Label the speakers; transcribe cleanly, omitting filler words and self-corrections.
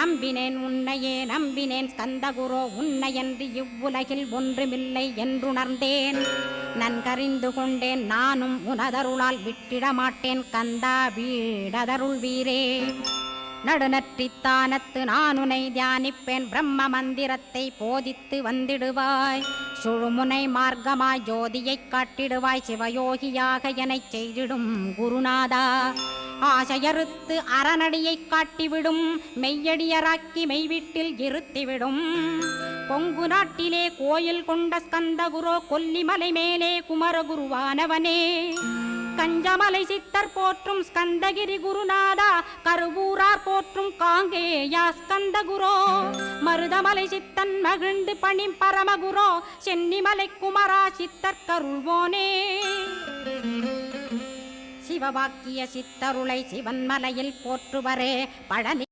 Speaker 1: நம்பினேன் உன்னையே நம்பினேன் ஸ்கந்தகுரோ உன்னையன்றி இவ்வுலகில் ஒன்றுமில்லை என்றுணர்ந்தேன் நன்கறிந்து கொண்டேன் நானும் உனதருளால் விட்டிட மாட்டேன் கந்தா வீடதருள் வீரே நடுநற்றித்தானத்து நான் உனை தியானிப்பேன் பிரம்ம மந்திரத்தை போதித்து வந்திடுவாய் சுழுமுனை மார்க்கமாய் ஜோதியைக் காட்டிடுவாய் சிவயோகியாக எனச் செய்திடும் குருநாதா ஆசையறுத்து அறநடியைக் காட்டிவிடும் மெய்யடியராக்கி மெய்வீட்டில் இருத்திவிடும் கொங்கு நாட்டிலே கோயில் கொண்ட ஸ்கந்தகுரோ கொல்லிமலை மேலே குமரகுருவானவனே கஞ்சமலை சித்தர் போற்றும் ஸ்கந்தகிரி குருநாதா கருவூரார் போற்றும் காங்கேயா ஸ்கந்தகுரோ மருதமலை சித்தன் மகிழ்ந்து பணி பரமகுரோ சென்னிமலை குமரா சித்தர் கருள்வோனே சிவவாக்கிய சித்தருளை சிவன்மலையில் போற்றுவரே பழனி